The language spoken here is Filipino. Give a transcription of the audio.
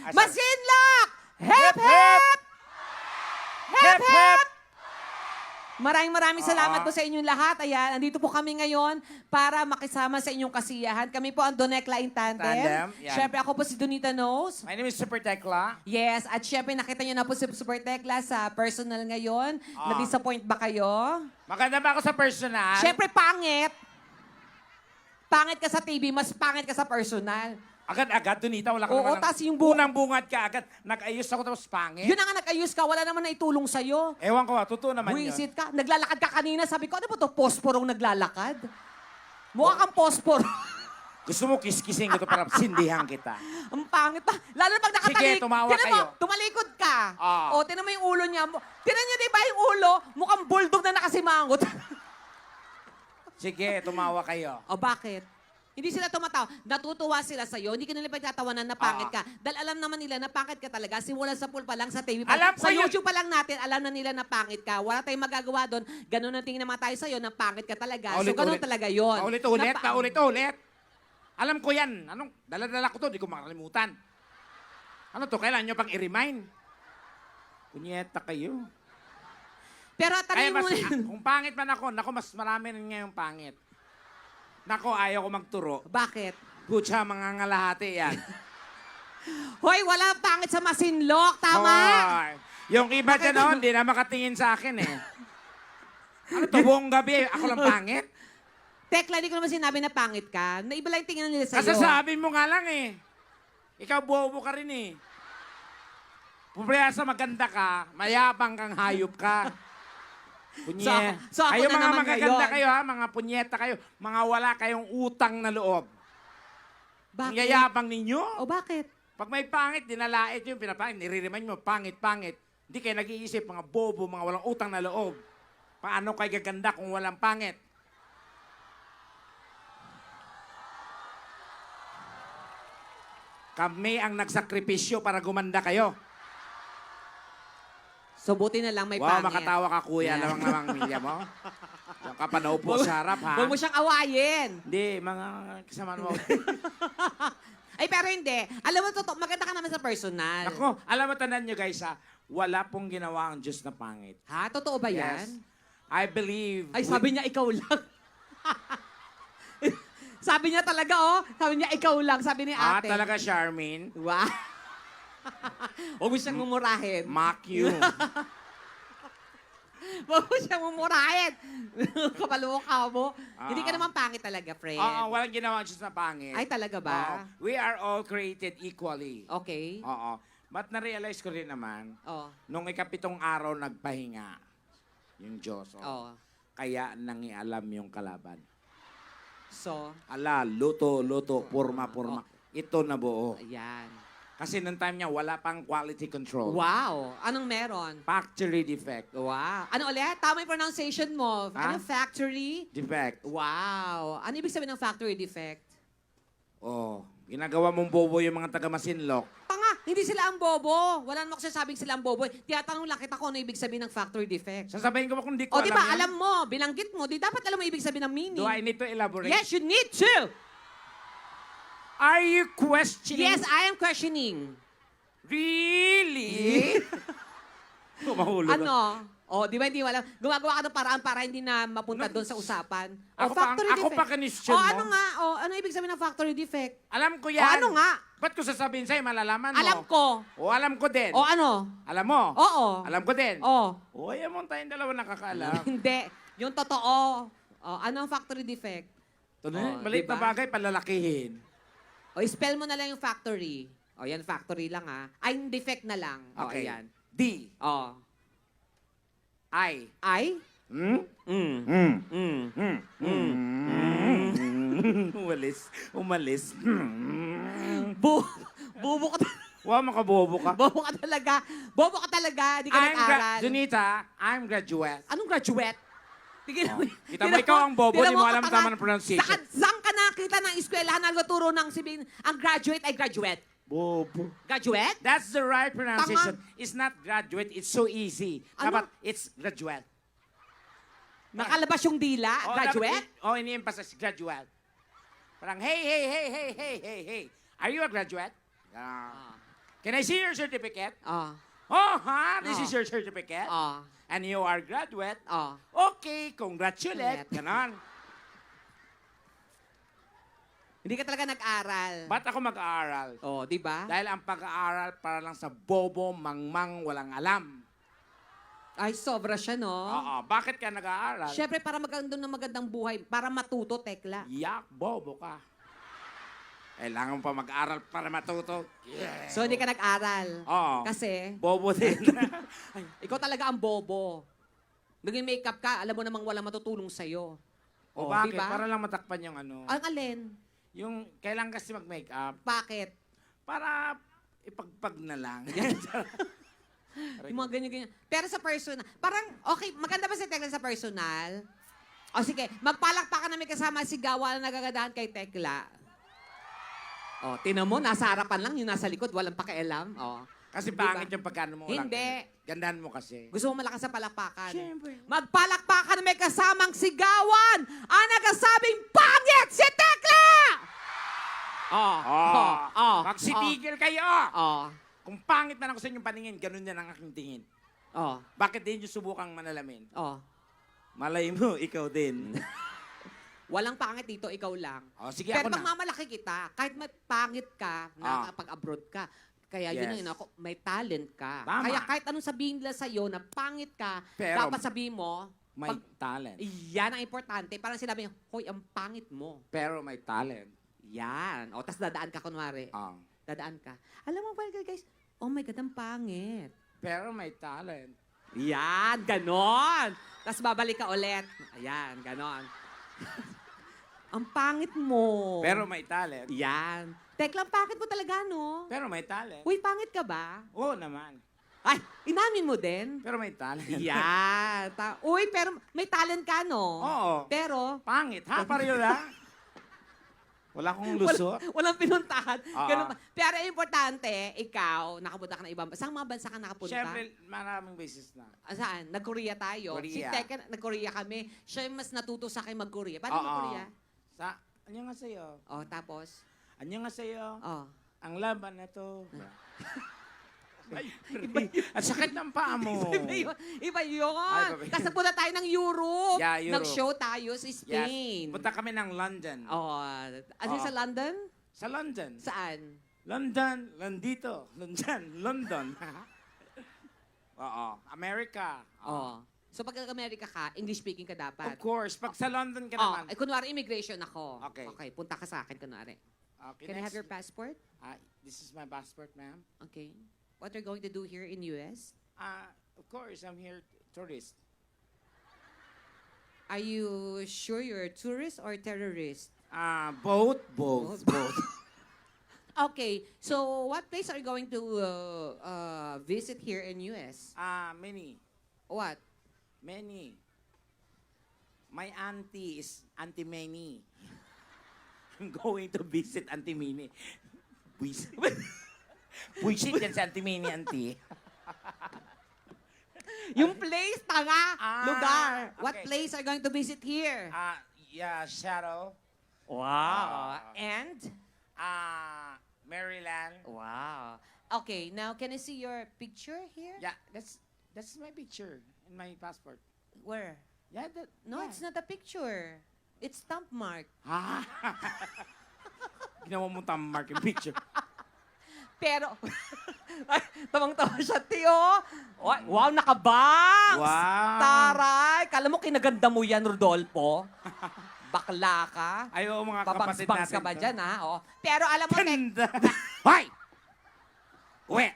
Masinloc! Hep, hep! Hep, hep! Maraming salamat po sa inyong lahat. Ayan, andito po kami ngayon para makisama sa inyong kasiyahan. Kami po ang Donekla in Tandem. Tandem, yan. Siyempre, ako po si Donita Knows. My name is Super Tekla. Yes, at syempre nakita niyo na po si Super Tekla sa personal ngayon. Na-disappoint ba kayo? Maganda ba ako sa personal? Syempre, pangit. Pangit ka sa TV, mas pangit ka sa personal. Agad-agad, Donita, wala ka Oo, naman. tas yung Unang bungad ka agad. Nag-ayos ako tapos pangit. Yun na nga nag-ayos ka, wala naman na itulong sa'yo. Ewan ko, totoo naman yun. Buisit ka. Naglalakad ka kanina. Sabi ko, ano ba to? Posporong naglalakad? Mukha kang posporo. Gusto mo kiskisin ko to para sindihan kita. Ang pangit pa. Lalo na pag nakatalikod. Sige, tumawa Tinan mo, kayo. tumalikod ka. Ah. O, tinan mo yung ulo niya. Tinan niya, di ba yung ulo? Mukhang bulldog na nakasimangot. Sige, tumawa kayo. O, bakit? Hindi sila tumatawa. Natutuwa sila sa'yo. Hindi ka nila pagtatawanan na pangit ka. Dahil alam naman nila na pangit ka talaga. Simula sa pool pa lang, sa TV pa Alam ko sa yun. YouTube pa lang natin, alam na nila na pangit ka. Wala tayong magagawa doon. Ganun ang tingin naman tayo sa'yo na pangit ka talaga. So, ganun talaga yun. Paulit-ulit, paulit-ulit. Alam ko yan. Anong, dala-dala ko to, di ko makalimutan. Ano to, kailan nyo pang i-remind? Punyeta kayo. Pero Kaya tanongin mas, mo na. kung pangit man ako, naku, mas marami rin ngayong pangit. Nako, ayaw ko magturo. Bakit? Pucha, mga ngalahati yan. Hoy, wala pangit sa Masinloc. Tama? Hoy. Yung iba dyan, oh, hindi na makatingin sa akin eh. Ano to, buong gabi, ako lang pangit? Tekla, di ko naman sinabi na pangit ka. Na iba lang yung tingin nila sa'yo. Kasasabi mo nga lang eh. Ikaw bobo ka rin eh. Pupresa maganda ka, mayabang kang hayop ka. Punye. So ako kayo na mga naman magaganda ngayon. kayo ha, mga punyeta kayo, mga wala kayong utang na loob. Ang Bakit? yayabang ninyo. O bakit? Pag may pangit, dinalait yung pinapangit, nire-remind mo, pangit. Hindi kayo nag-iisip, mga bobo, mga walang utang na loob. Paano kayo gaganda kung walang pangit? Kami ang nagsakripisyo para gumanda kayo. So buti na lang may Wow, pangit. makatawa ka kuya, Yeah. lamang milya mo. Diyan ka pa naupo sa harap, ha? Huwag mo siyang awayin. Hindi, mga kasama mo. Ay, pero hindi. Alam mo, totoo, maganda ka naman sa personal. Ako, alam mo, tandaan nyo guys, ha? Wala pong ginawa ang Diyos na pangit. Ha? Totoo ba yan? Yes. I believe... Ay, sabi niya, ikaw lang. Sabi niya talaga, oh. Sabi niya, ikaw lang. Sabi ni ate. talaga, Charmaine. Wow. Huwag mo siyang mumurahin. Mock you. Huwag mo siyang mumurahin. Kapaluka mo. Hindi ka naman pangit talaga, friend. Oo, walang ginawa ang Diyos na pangit. Ay, talaga ba? Oo. We are all created equally. Okay. Oo. But na-realize ko rin naman, Oh. nung ikapitong araw nagpahinga yung Diyos. Oh. Kaya nangialam yung kalaban. So, Ala, luto, purma. Ito na buo. ayan. Kasi nung time niya, wala pang quality control. Wow. Anong meron? Factory defect. Wow. Ano ulit? Tama yung pronunciation mo. Ha? Ano? Factory? Defect. Wow. Ano ibig sabihin ng factory defect? Oh, ginagawa mong bobo yung mga taga-Masinloc. Tanga, hindi sila ang bobo. Wala naman ako sinasabing sila ang bobo. Tiyatanong lang kita kung ano ibig sabihin ng factory defect. Sasabihin ko ba kung di ko O, di ba, yan? alam mo, binanggit mo, di dapat alam mo ibig sabihin ng meaning. Do I need to elaborate? Yes, you need to. Are you questioning? Yes, I am questioning. Really? Mahulog. Ano? O, di ba hindi wala? Gumagawa ka ng paraan para hindi na mapunta doon sa usapan. O, Ako pa- factory ako defect. pa question O, mo? ano nga? O, ano ibig sabihin ng factory defect? Alam ko O, yan. ano nga? Ba't ko sasabihin sa'yo, malalaman mo? Alam ko. O, alam ko din. O, ano? Alam mo? Oo. Alam ko din. O. O, ayaw mo tayong dalawa nakakaalam. Hindi. Yung totoo. O, ano ang factory defect? Ito na, Oh, maliit na diba? bagay, palalakihin. O, spell mo na lang yung factory. O, yan, factory lang, ha? Ay, yung defect na lang. O, Okay. ayan. D. O. I. Ay? Hmm? Mm. Hmm. Mm. Hmm. Umalis. Bobo ka Wow, makabobo ka. Bobo ka talaga. Bobo ka talaga. Di ka nag-aral. Junita, I'm graduate. Anong graduate? Tignan mo. Kita mo, ikaw ang bobo, tignan di mo alam ang tama ng pronunciation. Saan ka nakita ng eskwelahan na nagtuturo ng sabihin, ang graduate ay graduate? Bobo. Graduate? That's the right pronunciation. It's not graduate, it's so easy. Ano? Dapat, it's graduate. Nakalabas yung dila? Graduate? Ini-emphasize graduate. Parang, hey. Are you a graduate? Ah. Can I see your certificate? Oh. Oh, ha? This Oh. is your certificate? Oh. And you are graduate? Oh. Okay, congratulate. Ganon. Hindi ka talaga nag-aral. Ba't ako mag-aaral? Oh, di ba? Dahil ang pag-aaral para lang sa bobo, mangmang, walang alam. Ay, sobra siya, no? Oo, bakit ka nag-aaral? Siyempre, para magandang ng magandang buhay, para matuto, tekla. Yak, bobo ka. Kailangan mo pa mag-aral para matuto. Yeah. So, hindi ka nag-aral. Oo. Kasi, Bobo din. ikaw talaga ang bobo. Naging makeup ka, alam mo namang walang matutulong sa'yo. O Oh, bakit? di ba? Para lang matakpan yung ano. Ang alin? Yung kailangan kasi mag-makeup Bakit? para ipagpag na lang. Yung mga ganyan-ganyan. Pero sa personal, parang, okay, maganda ba si Tekla sa personal? O sige, magpalakpakan na may kasama si Gawa na nagagadahan kay Tekla. O, tinan mo, nasa harapan lang, yung nasa likod, walang pakialam. O. Kasi Di ba? pangit yung pagkano mo. walang- Hindi. Gandahan mo kasi. Gusto mo malakas sa palakpakan? Siyempre. Magpalakpakan na may kasamang sigawan ang nagsasabing pangit si Tekla! Oh, Magsitigil kayo! Oh, Kung pangit man ako sa inyong paningin, ganun yan ang aking tingin. oh, Bakit din yung subukang manalamin? oh. Malay mo, ikaw din. Walang pangit dito, ikaw lang. Oh, sige, Pero ako pag na. mamalaki kita, kahit may pangit ka, nakakapag-abroad ka, kaya yun Yes. yun ako, may talent ka. Tama. Kaya kahit anong sabihin nila sa'yo na pangit ka, Pero dapat sabihin mo, May pag, talent. yan ang importante. Parang sinabi niya, hoy, ang pangit mo. Pero may talent. Yan. O, tas dadaan ka kunwari. Ah. Dadaan ka. Alam mo ba, guys, oh my God, ang pangit. Pero may talent. Yan, ganon. Tapos babalik ka ulit. Ayan, ganon. Ang pangit mo. Pero may talent. Yan. Tekla, ang pangit mo talaga, no? Pero may talent. Uy, pangit ka ba? Oo naman. Ay, inamin mo din? Pero may talent. Yan. Uy, pero may talent ka, no? Oo. Pero, Pangit, ha? Pareho lang. Wala akong lusot. walang pinuntahan. Oo. Ganun pa. Pero importante, ikaw, nakapunta ka na ibang bansa. Saan mga bansa ka nakapunta? Siyempre, maraming beses na. Saan? Nag-Korea tayo. Si Korea. Teka, nag-Korea kami. Siya yung mas natuto sa akin mag-Korea. Paano Oo. mag-Korea? Sa, anyo nga sa'yo? Oh, tapos? Anyo nga sa'yo? Oh. Ang laban na to. Ay, at sakit ng paa mo. Iba yun. Iba yun. Ay, iba yun. Tapos punta tayo ng Europe. Yeah, Europe. Nag-show tayo sa Spain. Yes. Punta kami ng London. Oh, as in Oo. sa London? Sa London. Saan? London, Londito, London, London. Oo, America. Oh. So pag nag-America ka, English speaking ka dapat. Of course, pag sa London ka Oh, naman. kunwari immigration ako. Okay. Okay, punta ka sa akin kunwari. Okay, Can I have next. your passport? This is my passport, ma'am. Okay. What are you going to do here in US? Of course, I'm here tourist. Are you sure you're a tourist or terrorist? Both. Okay, so what place are you going to visit here in US? Many. What? Many. My auntie is Auntie Manny. I'm going to visit Auntie Manny. Visit. Buisit yan si Auntie Manny, auntie. Yung place, tanga, lugar. What okay. place are you going to visit here? Yeah, Shadow. Wow. And? Maryland. Wow. Okay, now can I see your picture here? Yeah, that's my picture in my passport. Where? Yeah, that. No, yeah. it's not a picture. It's stamp mark. Ginawa mo mark yung picture. Pero, ay, tawang-tawa siya, Tio. Wow, nakabangs! Wow. Taray! Kala mo kinaganda mo yan, Rodolfo? Bakla ka? Ayaw mga kapatid Pabangs-bangs natin. ka ba dyan, ha? Oh. Pero alam mo, Ganda. Hoy! Uwi!